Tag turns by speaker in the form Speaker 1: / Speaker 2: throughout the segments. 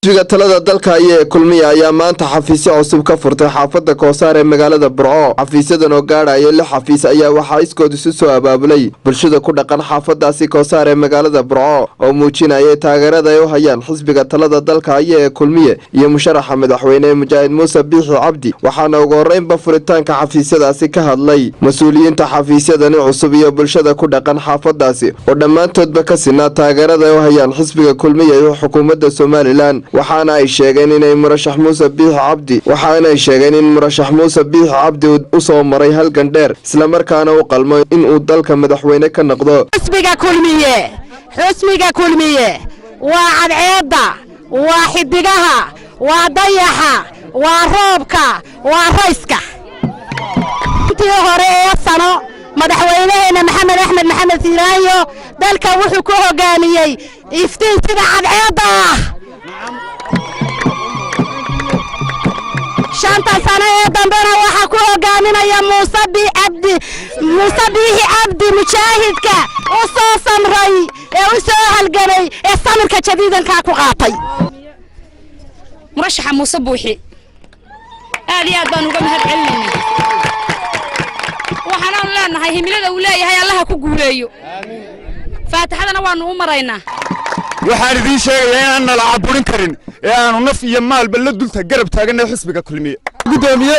Speaker 1: xisbiga talada dalka ee kulmiye ayaa maanta xafiisyo cusub ka furtay xaafada Koosaar ee magaalada Burco. Xafiisyadan oo gaadhaya 6 xafiis ayaa waxa iskood isu soo abaabulay bulshada ku dhaqan xaafadaasi Koosaar ee magaalada Burco oo muujinaya taageerada ay u hayaan xisbiga talada dalka ee kulmiye iyo musharaxa madaxweyne Mujaahid Muuse Biixi Cabdi. waxaana ugu horeynba furitaanka xafiisyadaasi ka hadlay mas'uuliyiinta xafiisyadan cusub iyo bulshada ku dhaqan xaafadaasi oo dhamaantoodba ka sinaa taageerada ay u hayaan xisbiga kulmiye iyo xukuumadda Soomaaliland. waxaana ay sheegeen in murashax Muuse Biixi Cabdi u soo maray halgan dheer isla markaana uu qalmo in uu dalka madaxweyne ka noqdo.
Speaker 2: xisbiga kulmiye waa cadceeda waa xidigaha waa dayaxa waa roobka waa rayska intii hore ee sano madaxweynaheena Maxamed Axmed Maxamed Siiraayo dalka wuxuu ku hogaamiyay iftiin sida cadceeda shanta sano ee dambena waxa ku hogaaminaya Muuse Biixi Cabdi mujaahidka oo soo samray ee u soo halgamay ee samirka jadiidanka ku qaatay
Speaker 3: murashaxa Muuse Biixi aad iyo aad baan uga mahadcelinaynaa waxaan leenahay himilada uu leeyahay Allah ku guuleeyo faataxadana waanu u maraynaa
Speaker 4: waxaan idin sheegayaa in aan la caburin karin ee aanu naf iyo maalba la dulta garab taaganay xisbiga kulmiye gudoomiye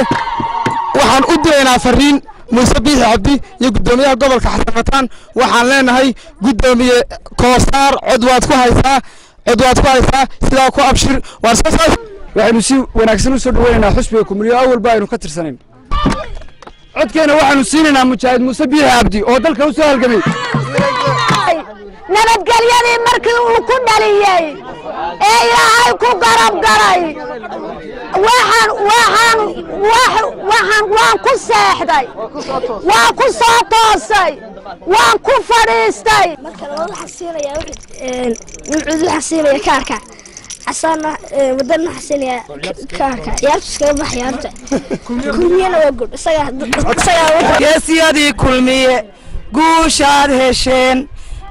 Speaker 4: waxaan u direynaa fariin Muuse Biixi Cabdi iyo gudoomiyaha gobolka Xasanatan waxaan leenahay gudoomiye Koosaar cod waad ku haysaa sida ku abshir waxaanu si wanaagsan u soo dhaweynaynaa xisbiga kulmiye awalba aynu ka tirsanayn codkeena waxaanu siinaynaa Mujaahid Muuse Biixi Cabdi oo dalka u soo halgamay
Speaker 2: nabadgelyadii markii uu ku dhaliyay ee Ilaahay ku garab galay waan ku seexday waan ku soo toosay waan ku fadhiistay
Speaker 5: marka la xasiinaya kaarka asana wadana xasiinaya kaarka ciyaarta baxyaanta kulmiyana waa gud isaga
Speaker 6: geesiyadii kulmiye guushaad hesheen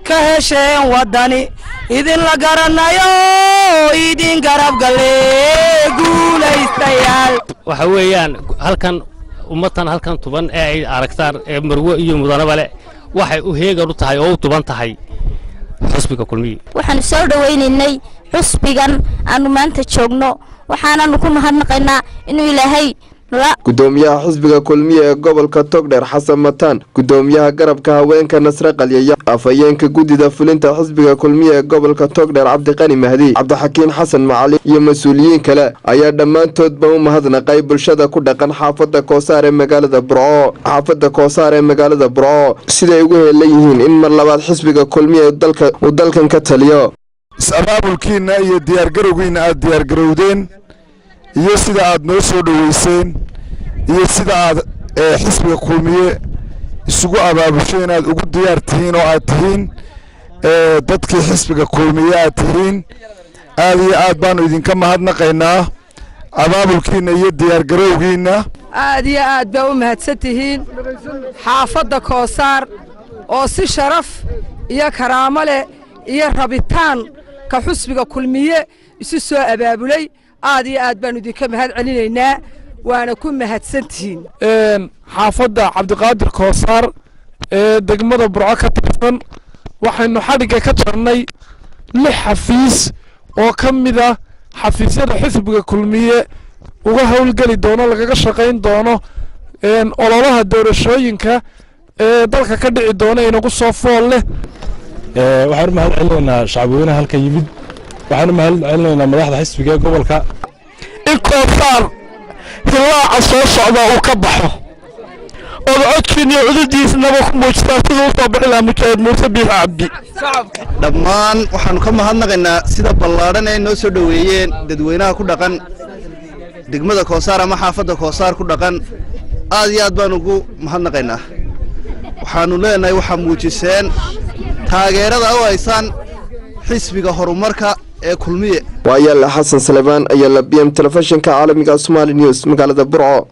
Speaker 6: ka hesheen wadani idin la garanayo idin garab galee guulaystayaal
Speaker 7: waxa weeyaan halkan ummatan halkan tuban ee ay aragtaan ee marwo iyo mudanaba leh waxay u heegan u tahay oo u tuban tahay xisbiga kulmiye
Speaker 5: waxaan soo dhaweynaynay xisbigan aanu maanta joogno waxaananu ku mahadnaqaynaa inuu Ilaahay
Speaker 1: gudoomiyaha xisbiga kulmiye ee gobolka Togdheer Xasan Mataan gudoomiyaha garabka haweenka Nasra Qaliyay afayeenka gudida fulinta xisbiga kulmiye ee gobolka Togdheer Cabdiqani Mahdi Cabdixakiin Xasan Macali iyo mas'uuliyiin kale ayaa dhamaantoodba u mahadnaqay bulshada ku dhaqan xaafada Koosaar ee magaalada Burco siday ugu heelayeen in mar labaad xisbiga kulmiye uu dalkan ka taliyo
Speaker 4: abaabulkiina iyo diyaar garowgiina aad diyaar garowdeen iyo sida aad noo soo dhaweyseen iyo sida aad xisbiga kulmiye isugu abaabushay inaad ugu diyaar tihiin oo aad tihiin dadkii xisbiga kulmiye aad tihiin aad iyo aad baanu idinka mahadnaqaynaa abaabulkiina iyo diyaar garowgiina
Speaker 6: aad iyo aad baa u mahadsan tihiin xaafadda Koosaar oo si sharaf iyo karaamo leh iyo rabitaan ka xisbiga kulmiye isu soo abaabulay aad iyo aad baan idinka mahadcelinaynaa waana ku mahadsantihiin
Speaker 8: xaafadda Cabdiqaadir Koosaar ee degmada Burco ka tirsan waxaynu xadhiga ka jarnay 6 xafiis oo ka mid ah xafiisyada xisbiga kulmiye uga howlgali doono lagaga shaqayn doono ololaha doorashooyinka ee dalka ka dhici doona inagu soo fool leh
Speaker 9: waxaan mahadcelinaynaa shacabweynaha halka yimid waxaan mahadcelinaynaa madaxda xisbiga gobolka
Speaker 8: in Koosaar hilaaca soo socda uu ka baxo oo codkiina cududiisnaba ku muujistaa sidoo soo bixila Mujaahid Muuse Biixi Cabdi
Speaker 10: dhammaan waxaanu ka mahadnaqaynaa sida ballaaran ay noo soo dhaweeyeen dadweynaha ku dhaqan degmada Koosaar ama xaafadda Koosaar ku dhaqan aad iyo aad baan ugu mahadnaqaynaa waxaanu leenahay waxa muujiseen taageerada oo aysan xisbiga horumarka ee kulmiye
Speaker 1: waa Xasan Salebaan ayaa la BM telefishinka caalamiga Somali News magaalada Burco.